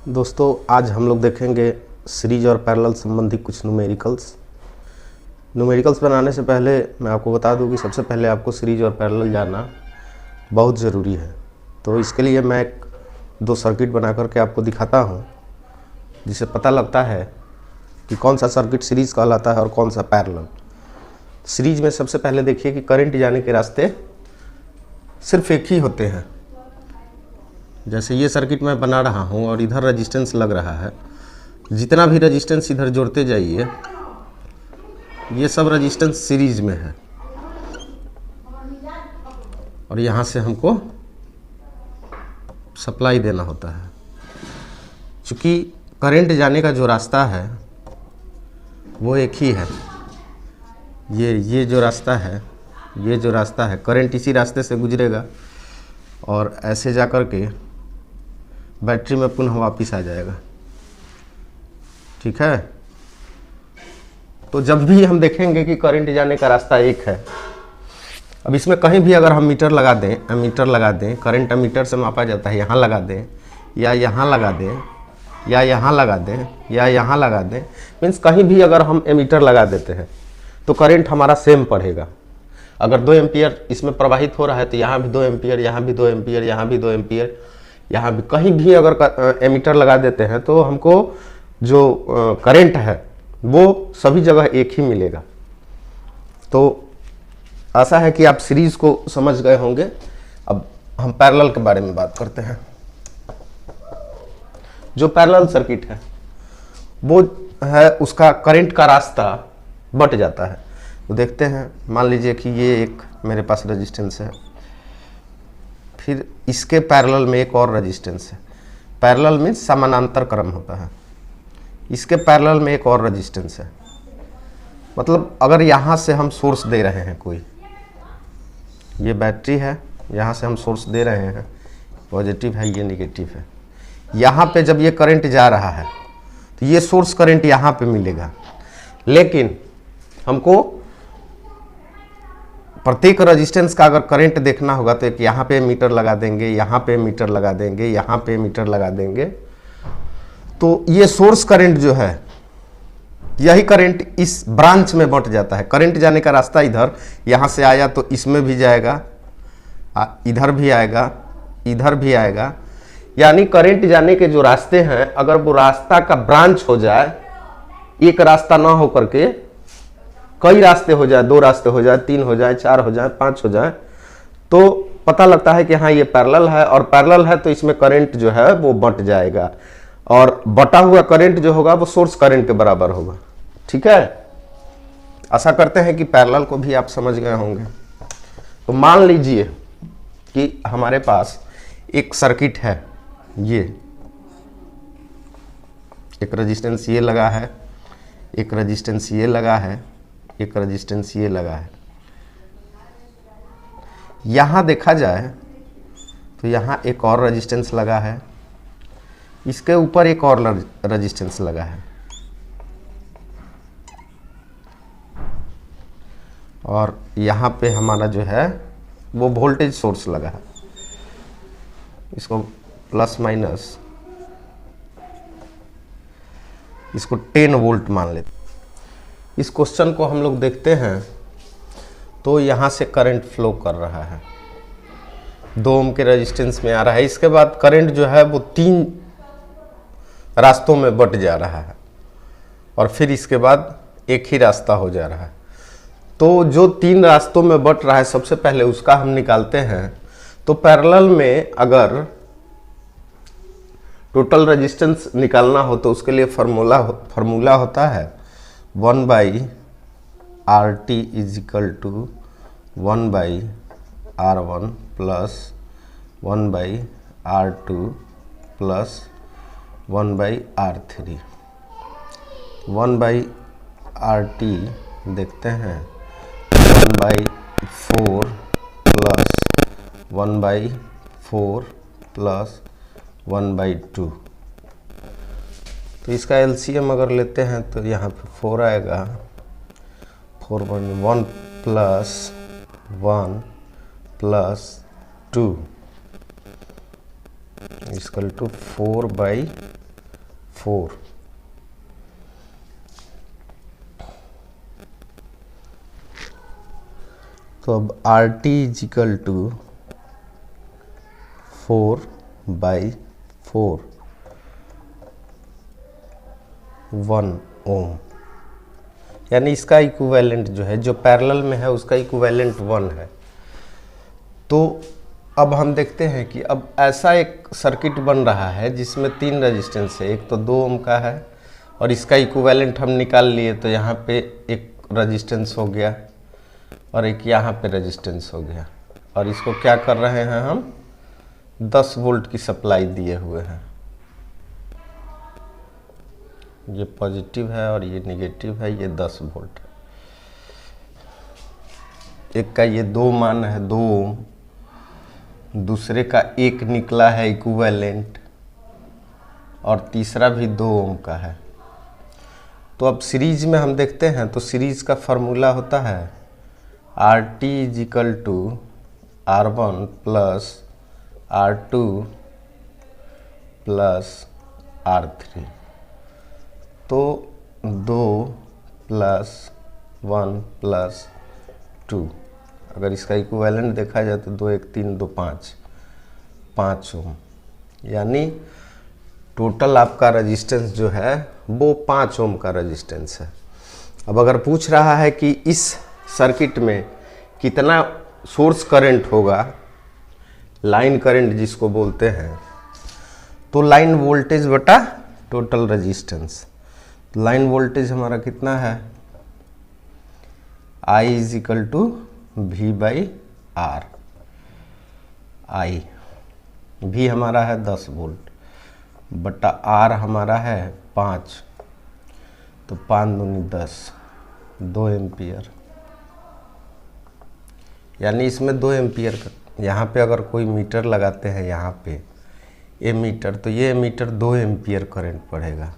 दोस्तों आज हम लोग देखेंगे सीरीज और पैरेलल संबंधी कुछ न्यूमेरिकल्स बनाने से पहले मैं आपको बता दूं कि सबसे पहले आपको सीरीज और पैरेलल जानना बहुत ज़रूरी है। तो इसके लिए मैं दो सर्किट बना करके आपको दिखाता हूं, जिससे पता लगता है कि कौन सा सर्किट सीरीज कहलाता है और कौन सा पैरेलल। सीरीज में सबसे पहले देखिए कि करंट जाने के रास्ते सिर्फ एक ही होते हैं। जैसे ये सर्किट मैं बना रहा हूँ और इधर रेजिस्टेंस लग रहा है, जितना भी रेजिस्टेंस इधर जोड़ते जाइए ये सब रेजिस्टेंस सीरीज में है और यहाँ से हमको सप्लाई देना होता है। चूँकि करंट जाने का जो रास्ता है वो एक ही है, ये जो रास्ता है करंट इसी रास्ते से गुजरेगा और ऐसे जा कर के बैटरी में पुनः वापस आ जाएगा। ठीक है, तो जब भी हम देखेंगे कि करंट जाने का रास्ता एक है, अब इसमें कहीं भी अगर हम एमीटर लगा दें, करंट एमीटर से मापा जाता है, यहाँ लगा दें या यहाँ लगा दें या यहाँ लगा दें या यहाँ लगा दें, मीन्स कहीं भी अगर हम एमीटर लगा देते हैं तो करंट हमारा सेम पढ़ेगा। अगर 2 एम्पियर इसमें प्रवाहित हो रहा है तो यहाँ भी 2 एम्पियर, यहाँ भी 2 एम्पियर, यहाँ भी 2 एम्पियर, यहाँ भी कहीं भी अगर एमीटर लगा देते हैं तो हमको जो करंट है वो सभी जगह एक ही मिलेगा। तो आशा है कि आप सीरीज को समझ गए होंगे। अब हम पैरेलल के बारे में बात करते हैं। जो पैरेलल सर्किट है वो है उसका करंट का रास्ता बट जाता है। तो देखते हैं, मान लीजिए कि ये एक मेरे पास रेजिस्टेंस है, फिर इसके पैरेलल में एक और रेजिस्टेंस है। पैरेलल मीन्स समानांतर क्रम होता है। इसके पैरेलल में एक और रेजिस्टेंस है, मतलब अगर यहाँ से हम सोर्स दे रहे हैं, कोई ये बैटरी है, यहाँ से हम सोर्स दे रहे हैं, पॉजिटिव है, ये निगेटिव है। यहाँ पे जब ये करंट जा रहा है तो ये सोर्स करंट यहाँ पे मिलेगा, लेकिन हमको प्रत्येक रेजिस्टेंस का अगर करंट देखना होगा तो एक यहाँ पे मीटर लगा देंगे, यहाँ पे मीटर लगा देंगे, यहाँ पे मीटर लगा देंगे। तो ये सोर्स करंट जो है, यही करंट इस ब्रांच में बंट जाता है। करंट जाने का रास्ता इधर, यहाँ से आया तो इसमें भी जाएगा, इधर भी आएगा, इधर भी आएगा। यानी करंट जाने के जो रास्ते हैं, अगर वो रास्ता का ब्रांच हो जाए, एक रास्ता ना हो करके कई रास्ते हो जाए, 2 रास्ते हो जाए, 3 हो जाए, 4 हो जाए, 5 हो जाए, तो पता लगता है कि हाँ ये पैरेलल है। और पैरेलल है तो इसमें करंट जो है वो बंट जाएगा और बटा हुआ करंट जो होगा वो सोर्स करंट के बराबर होगा। ठीक है, आशा करते हैं कि पैरेलल को भी आप समझ गए होंगे। तो मान लीजिए कि हमारे पास एक सर्किट है, ये एक रेजिस्टेंस ये लगा है, एक रेजिस्टेंस ये लगा है, एक रेजिस्टेंस ये लगा है। यहां देखा जाए तो यहां एक और रेजिस्टेंस लगा है, इसके ऊपर एक और रेजिस्टेंस लगा है, और यहां पे हमारा जो है वो वोल्टेज सोर्स लगा है। इसको प्लस माइनस, इसको 10 वोल्ट मान लेते। इस क्वेश्चन को हम लोग देखते हैं तो यहाँ से करंट फ्लो कर रहा है, 2 ओम के रेजिस्टेंस में आ रहा है। इसके बाद करंट जो है वो 3 रास्तों में बट जा रहा है और फिर इसके बाद एक ही रास्ता हो जा रहा है। तो जो 3 रास्तों में बट रहा है, सबसे पहले उसका हम निकालते हैं। तो पैरेलल में अगर टोटल रेजिस्टेंस निकालना हो तो उसके लिए फार्मूला होता है 1/RT = 1/R1 plus 1/R2 plus 1/R3। 1/RT देखते हैं, 1/4 प्लस 1/4 प्लस 1/2। तो इसका एलसीएम अगर लेते हैं तो यहाँ पे 4 आएगा, 4/1 प्लस 1 प्लस 2 इक्वल टू 4/2। 4। तो अब RT इज इक्वल टू 4/4 1 ओम, यानी इसका इक्विवेलेंट जो है, जो पैरेलल में है उसका इक्विवेलेंट 1 है। तो अब हम देखते हैं कि अब ऐसा एक सर्किट बन रहा है जिसमें 3 रेजिस्टेंस है, एक तो 2 ओम का है और इसका इक्विवेलेंट हम निकाल लिए, तो यहाँ पे एक रेजिस्टेंस हो गया और एक यहाँ पे रेजिस्टेंस हो गया, और इसको क्या कर रहे हैं हम, 10 वोल्ट की सप्लाई दिए हुए हैं। ये पॉजिटिव है और ये निगेटिव है, ये 10 वोल्ट है। एक का ये 2 मान है, 2 ओम, दूसरे का 1 निकला है इक्विवेलेंट, और तीसरा भी 2 ओम का है। तो अब सीरीज में हम देखते हैं, तो सीरीज का फार्मूला होता है RT is equal to R1 plus R2 plus R3। तो 2 प्लस 1 प्लस 2, अगर इसका इक्विवेलेंट देखा जाए तो 2 1 3 2 5 ओम, यानी टोटल आपका रेजिस्टेंस जो है वो 5 ओम का रेजिस्टेंस है। अब अगर पूछ रहा है कि इस सर्किट में कितना सोर्स करंट होगा, लाइन करंट जिसको बोलते हैं, तो लाइन वोल्टेज बटा टोटल रेजिस्टेंस। लाइन वोल्टेज हमारा कितना है, I is equal to V/R। I V हमारा है 10 वोल्ट बटा R हमारा है 5, तो 5 दूनी 10, 2 एम्पियर, यानी इसमें 2 एम्पियर का, यहाँ पे अगर कोई मीटर लगाते हैं यहाँ पे एमीटर, तो ये एमीटर 2 एम्पियर करंट पड़ेगा।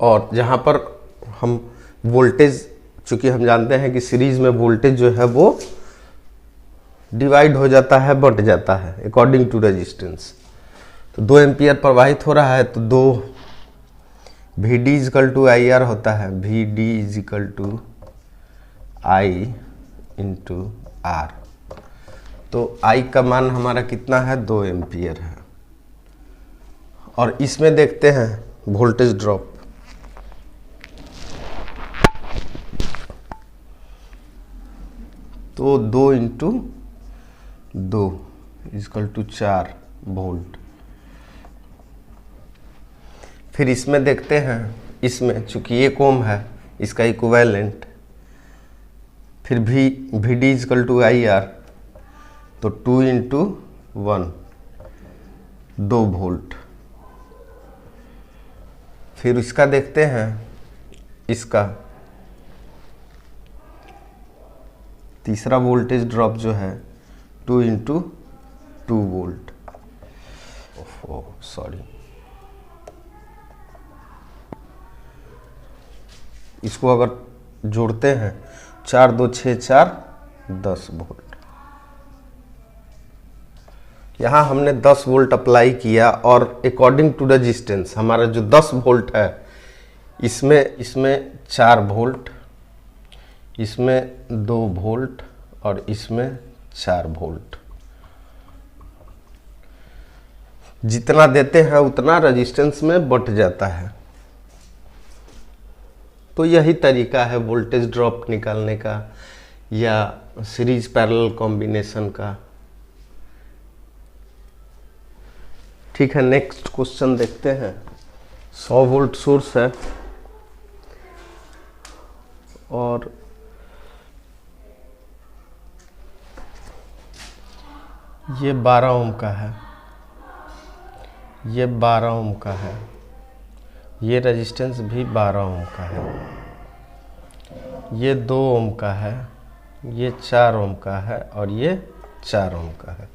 और जहाँ पर हम वोल्टेज, चूँकि हम जानते हैं कि सीरीज में वोल्टेज जो है वो डिवाइड हो जाता है, बढ़ जाता है अकॉर्डिंग टू रेजिस्टेंस। तो 2 एम्पियर प्रवाहित हो रहा है, तो 2 VD is equal to IR होता है, VD is equal to I into R। तो I का मान हमारा कितना है, 2 एम्पियर है। और इसमें देखते हैं वोल्टेज ड्रॉप, तो 2 इंटू 2 इक्वल टू 4 वोल्ट। फिर इसमें देखते हैं, इसमें चूंकि 1 ओम है इसका इक्विवेलेंट, फिर VD इक्वल टू IR, तो 2 इंटू 1 2 वोल्ट। फिर इसका देखते हैं, इसका तीसरा वोल्टेज ड्रॉप जो है 2 इंटू 2 वोल्ट। सॉरी, इसको अगर जोड़ते हैं 4 2 6 4 10 वोल्ट। यहाँ हमने 10 वोल्ट अप्लाई किया और अकॉर्डिंग टू रेजिस्टेंस हमारा जो 10 वोल्ट है, इसमें 4 वोल्ट, इसमें 2 वोल्ट और इसमें 4 वोल्ट। जितना देते हैं उतना रेजिस्टेंस में बढ़ जाता है। तो यही तरीका है वोल्टेज ड्रॉप निकालने का या सीरीज पैरेलल कॉम्बिनेशन का। ठीक है, नेक्स्ट क्वेश्चन देखते हैं। 100 वोल्ट सोर्स है और ये 12 ओम का है, ये 12 ओम का है, ये रेजिस्टेंस भी 12 ओम का है, ये 2 ओम का है, ये 4 ओम का है और ये 4 ओम का है।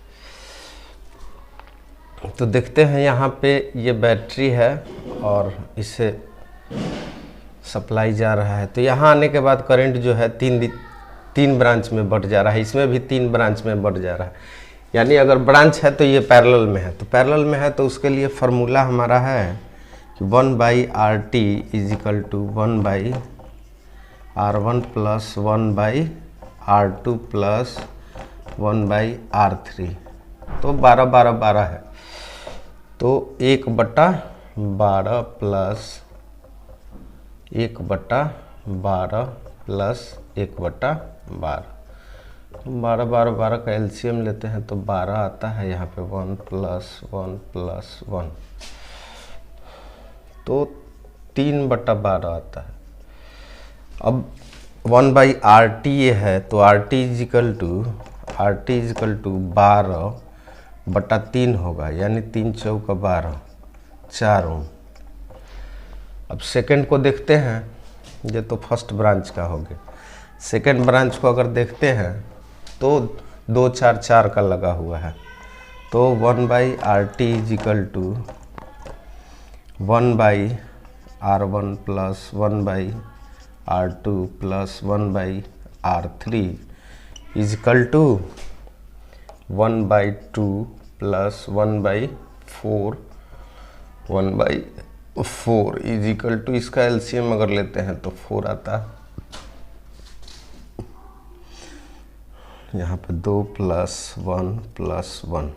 तो देखते हैं यहाँ पे ये बैटरी है और इससे सप्लाई जा रहा है। तो यहाँ आने के बाद करंट जो है तीन ब्रांच में बढ़ जा रहा है, इसमें भी 3 ब्रांच में बढ़ जा रहा है। यानी अगर ब्रांच है तो ये पैरेलल में है, तो पैरेलल में है तो उसके लिए फार्मूला हमारा है कि 1/RT is equal to 1/R1 plus 1/R2 plus 1/R3। तो 12/12 है, तो 1/12 प्लस 1/12 प्लस 1/12। 12/12 का एलसीएम लेते हैं तो 12 आता है, यहाँ पे 1 प्लस 1 प्लस 1, तो 3/12 आता है। अब 1/RT ये है, तो RT इज इक्वल टू 12/3 होगा, यानी 3 चौका 12, 4 ओम। अब सेकंड को देखते हैं, ये तो फर्स्ट ब्रांच का हो गया। सेकंड ब्रांच को अगर देखते हैं तो 2 4 4 का लगा हुआ है, तो 1/RT is equal to 1/R1 plus 1/R2 plus 1/R3 is equal to 1/2 plus 1/4 1/4 is equal to, इसका एलसीएम अगर लेते हैं तो 4 आता है। यहाँ पे 2 प्लस 1 प्लस 1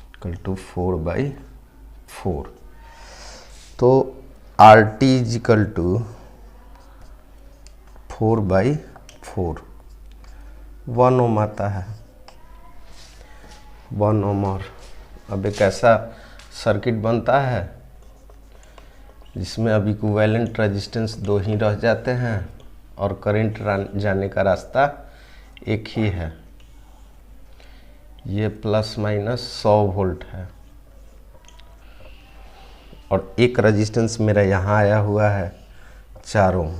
इक्वल टू 4/4। तो RT इज इक्वल टू 4/4, 1 ओम आता है, 1 ओम। और अब एक ऐसा सर्किट बनता है जिसमें अब इक्विवेलेंट रेजिस्टेंस 2 ही रह जाते हैं और करंट जाने का रास्ता एक ही है। ये प्लस माइनस 100 वोल्ट है, और एक रेजिस्टेंस मेरा यहाँ आया हुआ है 4 ओम,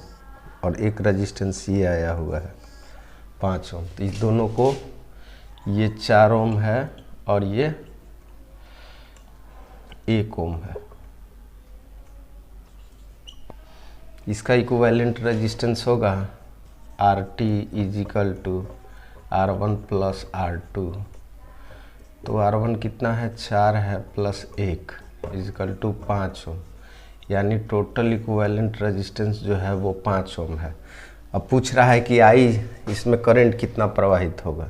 और एक रेजिस्टेंस ये आया हुआ है 5 ओम। तो इस दोनों को, ये 4 ओम है और ये 1 ओम है। इसका इक्विवेलेंट रेजिस्टेंस होगा RT is equal to R1 plus R2। तो R1 कितना है, 4 है, plus 1 is equal to 5 ohm, यानी टोटल इक्विवेलेंट रेजिस्टेंस जो है वो 5 ओम है। अब पूछ रहा है कि इसमें करंट कितना प्रवाहित होगा,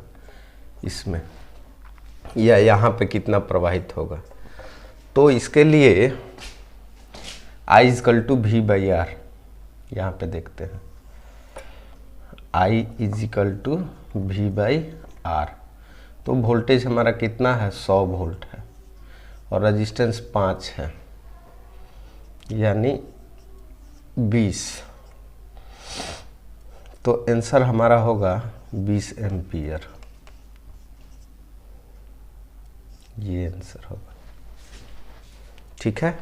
इसमें या यहाँ पे कितना प्रवाहित होगा। तो इसके लिए I is equal to V/R, यहाँ पे देखते हैं I is equal to V/R। तो वोल्टेज हमारा कितना है, 100 वोल्ट है, और रेजिस्टेंस 5 है, यानी 20। तो आंसर हमारा होगा 20 एम्पियर। ये आंसर होगा, ठीक है।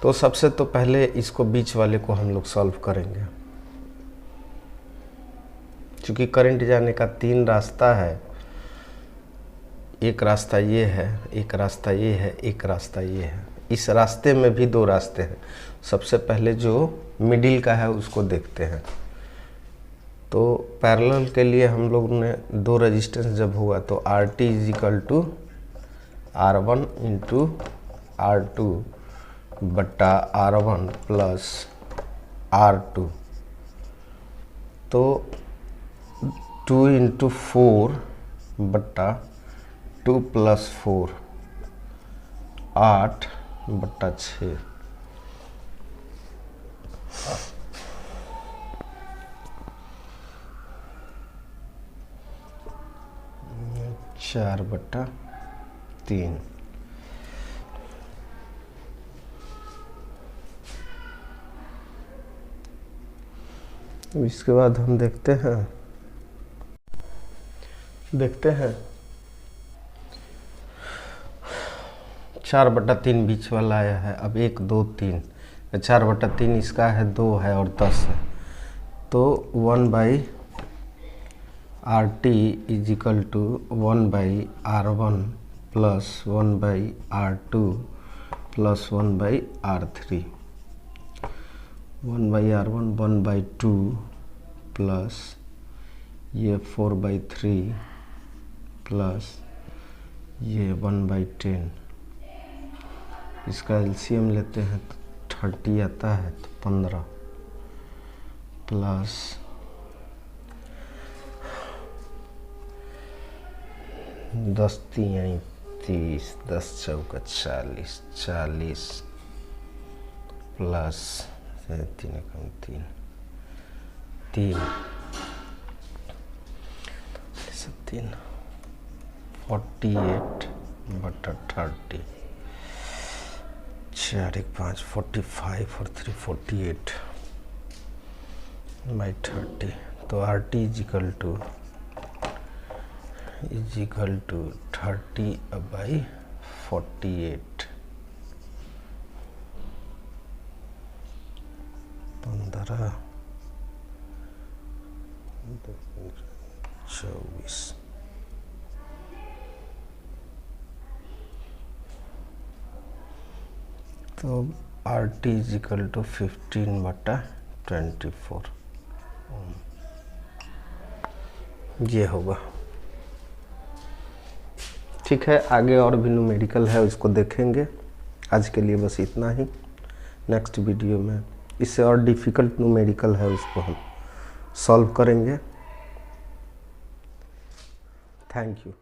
तो सबसे तो पहले इसको बीच वाले को हम लोग सॉल्व करेंगे। क्योंकि करंट जाने का 3 रास्ता है, एक रास्ता ये है, एक रास्ता ये है, एक रास्ता ये है। इस रास्ते में भी 2 रास्ते हैं। सबसे पहले जो मिडिल का है उसको देखते हैं। तो पैरेलल के लिए हम लोग ने 2 रेजिस्टेंस जब हुआ तो RT is equal to R1 into R2 बट्टा R1 प्लस R2। तो 2 इंटू 4 बट्टा 2 प्लस 4, 8 बट्टा 6। 4/3। इसके बाद हम देखते हैं 4/3 बीच वाला आया है। अब 1 2 3, 4/3 इसका है, 2 है और 10 है। तो 1/RT is equal to 1/R1 plus 1/R2 plus 1/R3। 1/R1 1/2 plus ये 4/3 प्लस ये 1/10, इसका एलसीएम लेते हैं तो 30 आता है, तो 15 प्लस 10 3 30, 10 चौका 40, 40 प्लस 3 कम 3 3 3 48/30, 4 1 5 45 और 3 48/30। तो RT इजिकल टू 30/48, 15 24। तो RT इजिकल टू 15/24 ये होगा। ठीक है, आगे और भी न्यूमेरिकल है, उसको देखेंगे। आज के लिए बस इतना ही। नेक्स्ट वीडियो में इससे और डिफ़िकल्ट न्यूमेरिकल है, उसको हम सॉल्व करेंगे। Thank you.